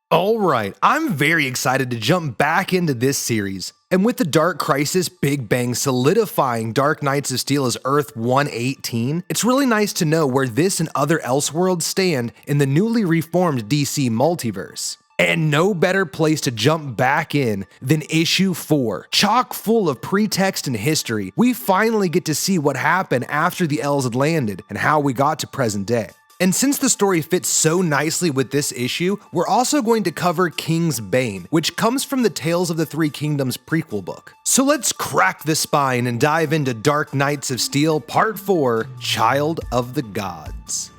Alright, I'm very excited to jump back into this series. And with the Dark Crisis Big Bang solidifying Dark Knights of Steel as Earth 118, it's really nice to know where this and other Elseworlds stand in the newly reformed DC multiverse. And no better place to jump back in than issue 4. Chock full of pretext and history, we finally get to see what happened after the Elves had landed and how we got to present day. And since the story fits so nicely with this issue, we're also going to cover King's Bane, which comes from the Tales of the Three Kingdoms prequel book. So let's crack the spine and dive into Dark Knights of Steel Part 4, Child of the Gods.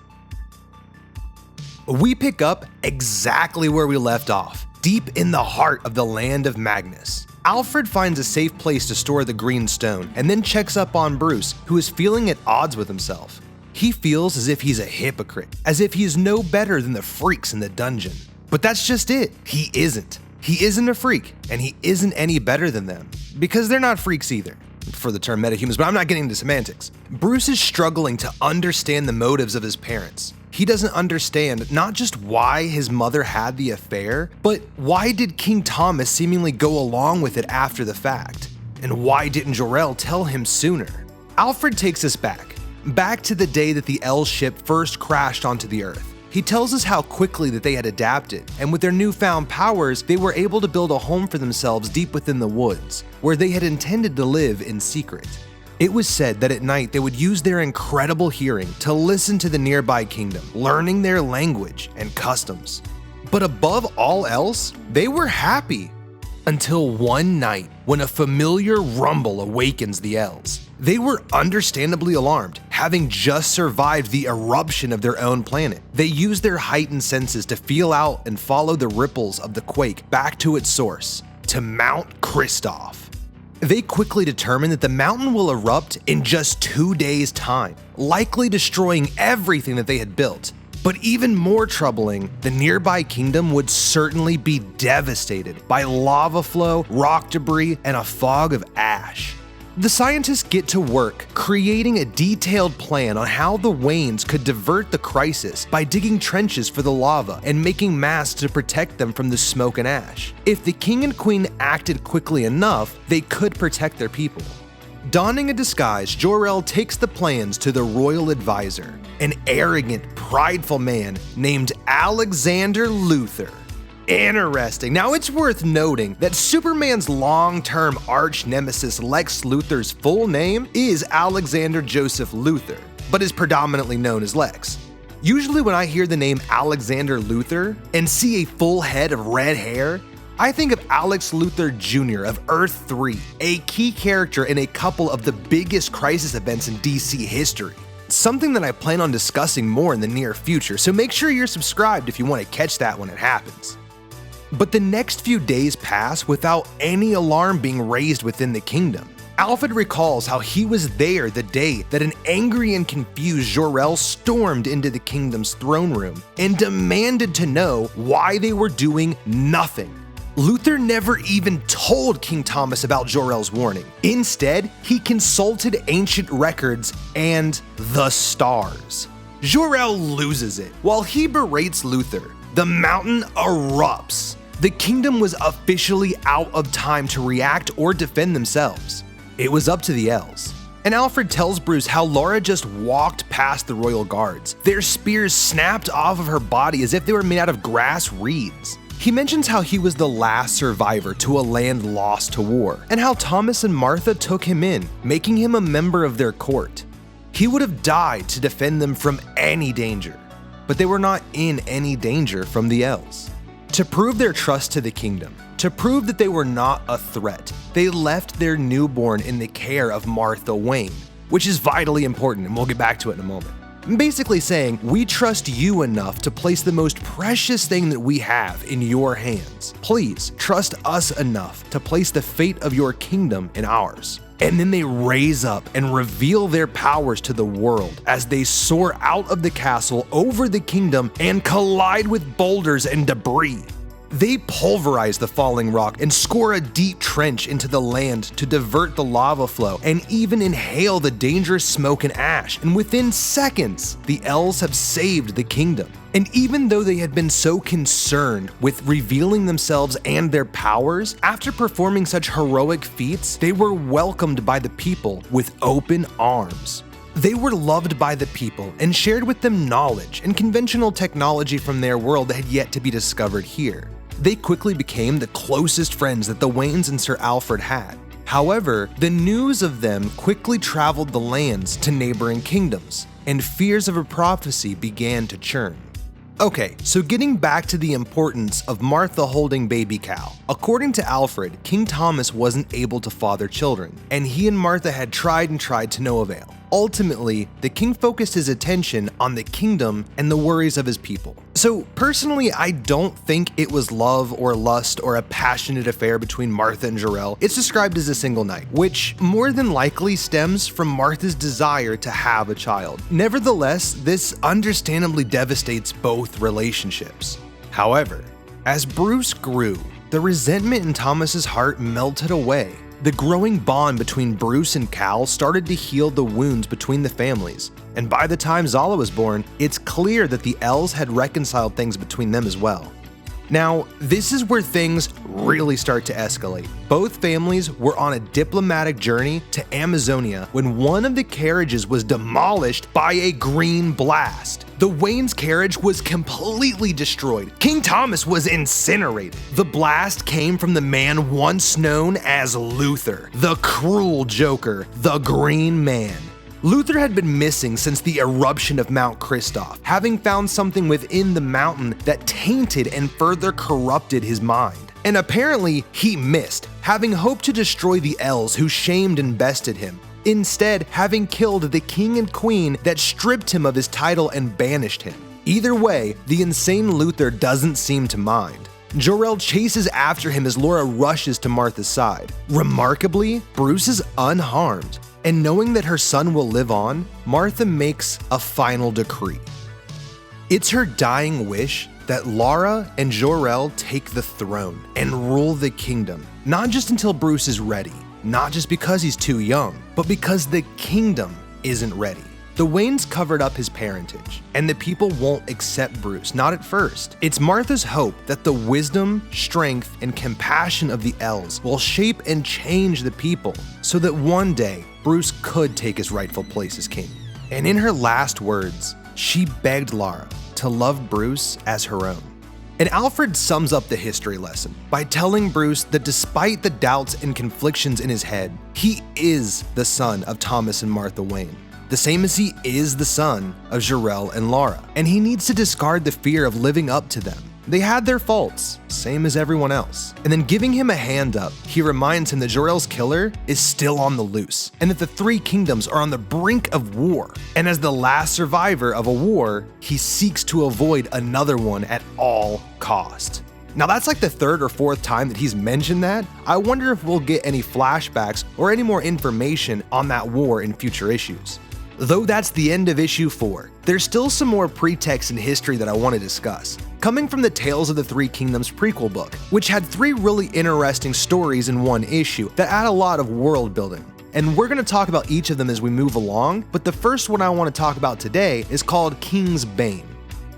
We pick up exactly where we left off, deep in the heart of the land of Magnus. Alfred finds a safe place to store the green stone and then checks up on Bruce, who is feeling at odds with himself. He feels as if he's a hypocrite, as if he is no better than the freaks in the dungeon. But that's just it, he isn't. He isn't a freak, and he isn't any better than them, because they're not freaks either. For the term metahumans, but I'm not getting into semantics. Bruce is struggling to understand the motives of his parents. He doesn't understand not just why his mother had the affair, but why did King Thomas seemingly go along with it after the fact? And why didn't Jor-El tell him sooner? Alfred takes us back to the day that the Elves ship first crashed onto the Earth. He tells us how quickly that they had adapted, and with their newfound powers, they were able to build a home for themselves deep within the woods, where they had intended to live in secret. It was said that at night they would use their incredible hearing to listen to the nearby kingdom, learning their language and customs. But above all else, they were happy. Until one night, when a familiar rumble awakens the Elves. They were understandably alarmed, having just survived the eruption of their own planet. They used their heightened senses to feel out and follow the ripples of the quake back to its source, to Mount Kristoff. They quickly determine that the mountain will erupt in just 2 days' time, likely destroying everything that they had built. But even more troubling, the nearby kingdom would certainly be devastated by lava flow, rock debris, and a fog of ash. The scientists get to work creating a detailed plan on how the Waynes could divert the crisis by digging trenches for the lava and making masks to protect them from the smoke and ash. If the king and queen acted quickly enough, they could protect their people. Donning a disguise, Jor-El takes the plans to the royal advisor, an arrogant, prideful man named Alexander Luthor. Interesting. Now it's worth noting that Superman's long-term arch-nemesis Lex Luthor's full name is Alexander Joseph Luthor, but is predominantly known as Lex. Usually when I hear the name Alexander Luthor and see a full head of red hair, I think of Alex Luthor Jr. of Earth 3, a key character in a couple of the biggest crisis events in DC history. Something that I plan on discussing more in the near future, so make sure you're subscribed if you want to catch that when it happens. But the next few days pass without any alarm being raised within the kingdom. Alfred recalls how he was there the day that an angry and confused Jor-El stormed into the kingdom's throne room and demanded to know why they were doing nothing. Luthor never even told King Thomas about Jor-El's warning. Instead, he consulted ancient records and the stars. Jor-El loses it. While he berates Luthor, the mountain erupts. The kingdom was officially out of time to react or defend themselves. It was up to the Elves. And Alfred tells Bruce how Laura just walked past the royal guards. Their spears snapped off of her body as if they were made out of grass reeds. He mentions how he was the last survivor to a land lost to war, and how Thomas and Martha took him in, making him a member of their court. He would have died to defend them from any danger, but they were not in any danger from the Elves. To prove their trust to the kingdom, to prove that they were not a threat, they left their newborn in the care of Martha Wayne, which is vitally important, and we'll get back to it in a moment. Basically saying, we trust you enough to place the most precious thing that we have in your hands. Please trust us enough to place the fate of your kingdom in ours. And then they raise up and reveal their powers to the world as they soar out of the castle over the kingdom and collide with boulders and debris. They pulverize the falling rock and score a deep trench into the land to divert the lava flow and even inhale the dangerous smoke and ash, and within seconds, the Elves have saved the kingdom. And even though they had been so concerned with revealing themselves and their powers, after performing such heroic feats, they were welcomed by the people with open arms. They were loved by the people and shared with them knowledge and conventional technology from their world that had yet to be discovered here. They quickly became the closest friends that the Waynes and Sir Alfred had. However, the news of them quickly traveled the lands to neighboring kingdoms, and fears of a prophecy began to churn. Okay, so getting back to the importance of Martha holding baby Cal. According to Alfred, King Thomas wasn't able to father children, and he and Martha had tried and tried to no avail. Ultimately, the king focused his attention on the kingdom and the worries of his people. So personally, I don't think it was love or lust or a passionate affair between Martha and Jor-El. It's described as a single night, which more than likely stems from Martha's desire to have a child. Nevertheless, this understandably devastates both relationships. However, as Bruce grew, the resentment in Thomas's heart melted away. The growing bond between Bruce and Cal started to heal the wounds between the families, and by the time Zala was born, it's clear that the Els had reconciled things between them as well. Now, this is where things really start to escalate. Both families were on a diplomatic journey to Amazonia when one of the carriages was demolished by a green blast. The Waynes' carriage was completely destroyed. King Thomas was incinerated. The blast came from the man once known as Luther, the cruel Joker, the Green Man. Luther had been missing since the eruption of Mount Christoph, having found something within the mountain that tainted and further corrupted his mind. And apparently, he missed, having hoped to destroy the Els who shamed and bested him, instead having killed the king and queen that stripped him of his title and banished him. Either way, the insane Luther doesn't seem to mind. Jor-El chases after him as Laura rushes to Martha's side. Remarkably, Bruce is unharmed, and knowing that her son will live on, Martha makes a final decree. It's her dying wish that Laura and Jor-El take the throne and rule the kingdom, not just until Bruce is ready, not just because he's too young, but because the kingdom isn't ready. The Waynes covered up his parentage, and the people won't accept Bruce, not at first. It's Martha's hope that the wisdom, strength, and compassion of the Els will shape and change the people so that one day Bruce could take his rightful place as king. And in her last words, she begged Laura to love Bruce as her own. And Alfred sums up the history lesson by telling Bruce that despite the doubts and conflictions in his head, he is the son of Thomas and Martha Wayne, the same as he is the son of Jor-El and Laura, and he needs to discard the fear of living up to them. They had their faults, same as everyone else. And then giving him a hand up, he reminds him that Jor-El's killer is still on the loose, and that the three kingdoms are on the brink of war. And as the last survivor of a war, he seeks to avoid another one at all costs. Now that's like the third or fourth time that he's mentioned that. I wonder if we'll get any flashbacks or any more information on that war in future issues. Though that's the end of issue 4, there's still some more pretext in history that I want to discuss. Coming from the Tales of the Three Kingdoms prequel book, which had 3 really interesting stories in one issue that add a lot of world building. And we're going to talk about each of them as we move along, but the first one I want to talk about today is called King's Bane.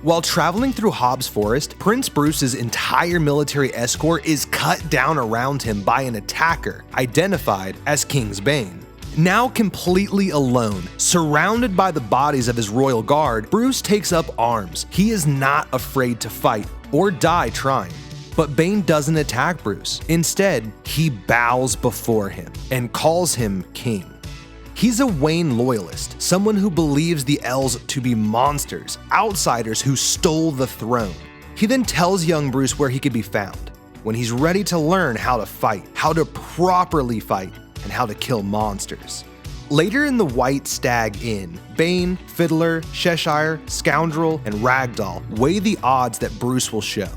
While traveling through Hobbs Forest, Prince Bruce's entire military escort is cut down around him by an attacker identified as King's Bane. Now completely alone, surrounded by the bodies of his royal guard, Bruce takes up arms. He is not afraid to fight or die trying. But Bane doesn't attack Bruce. Instead, he bows before him and calls him king. He's a Wayne loyalist, someone who believes the Els to be monsters, outsiders who stole the throne. He then tells young Bruce where he could be found when he's ready to learn how to fight, how to properly fight, and how to kill monsters. Later in the White Stag Inn, Bane, Fiddler, Cheshire, Scoundrel, and Ragdoll weigh the odds that Bruce will show.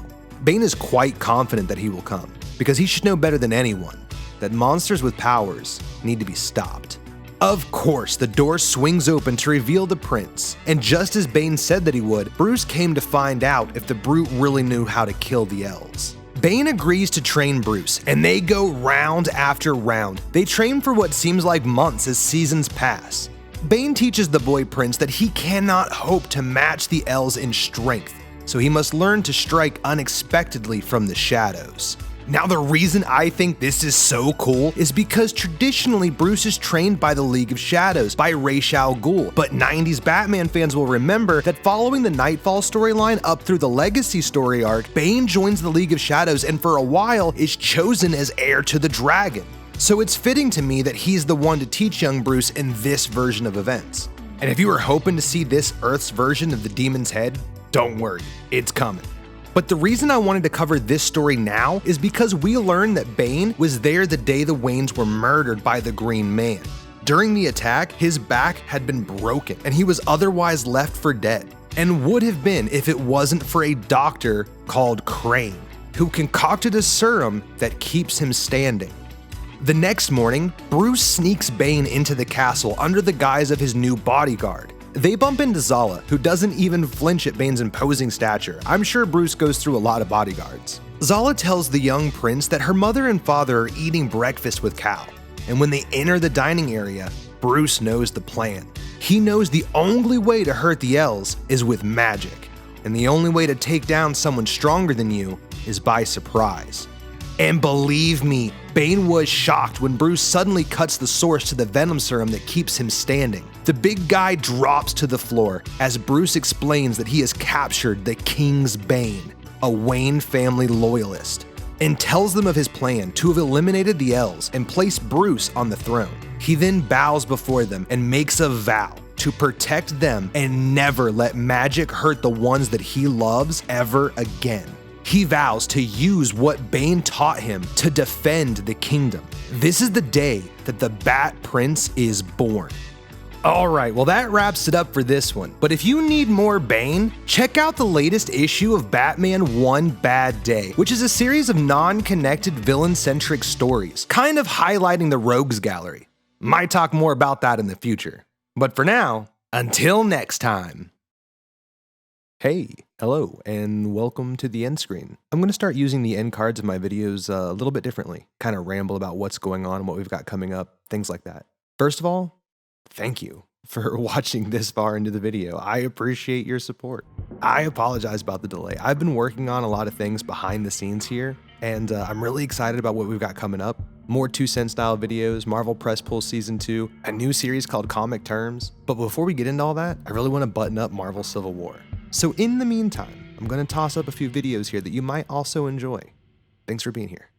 Bane is quite confident that he will come, because he should know better than anyone that monsters with powers need to be stopped. Of course, the door swings open to reveal the prince, and just as Bane said that he would, Bruce came to find out if the brute really knew how to kill the Els. Bane agrees to train Bruce, and they go round after round. They train for what seems like months as seasons pass. Bane teaches the boy prince that he cannot hope to match the Els in strength, so he must learn to strike unexpectedly from the shadows. Now, the reason I think this is so cool is because traditionally Bruce is trained by the League of Shadows, by Ra's al Ghul, but 90s Batman fans will remember that following the Nightfall storyline up through the Legacy story arc, Bane joins the League of Shadows and for a while is chosen as heir to the dragon. So it's fitting to me that he's the one to teach young Bruce in this version of events. And if you were hoping to see this Earth's version of the Demon's Head, don't worry, it's coming. But the reason I wanted to cover this story now is because we learned that Bane was there the day the Waynes were murdered by the Green Man. During the attack, his back had been broken and he was otherwise left for dead, and would have been if it wasn't for a doctor called Crane, who concocted a serum that keeps him standing. The next morning, Bruce sneaks Bane into the castle under the guise of his new bodyguard. They bump into Zala, who doesn't even flinch at Bane's imposing stature. I'm sure Bruce goes through a lot of bodyguards. Zala tells the young prince that her mother and father are eating breakfast with Cal, and when they enter the dining area, Bruce knows the plan. He knows the only way to hurt the elves is with magic, and the only way to take down someone stronger than you is by surprise. And believe me, Bane was shocked when Bruce suddenly cuts the source to the venom serum that keeps him standing. The big guy drops to the floor as Bruce explains that he has captured the King's Bane, a Wayne family loyalist, and tells them of his plan to have eliminated the elves and placed Bruce on the throne. He then bows before them and makes a vow to protect them and never let magic hurt the ones that he loves ever again. He vows to use what Bane taught him to defend the kingdom. This is the day that the Bat Prince is born. Alright, well that wraps it up for this one, but if you need more Bane, check out the latest issue of Batman One Bad Day, which is a series of non-connected villain-centric stories, kind of highlighting the rogues gallery. Might talk more about that in the future. But for now, until next time. Hey, hello, and welcome to the end screen. I'm going to start using the end cards of my videos a little bit differently, kind of ramble about what's going on and what we've got coming up, things like that. First of all, thank you for watching this far into the video. I appreciate your support. I apologize about the delay. I've been working on a lot of things behind the scenes here, and I'm really excited about what we've got coming up. More 2 Cent style videos, Marvel Press Pull Season 2, a new series called Comic Terms. But before we get into all that, I really want to button up Marvel Civil War. So in the meantime, I'm going to toss up a few videos here that you might also enjoy. Thanks for being here.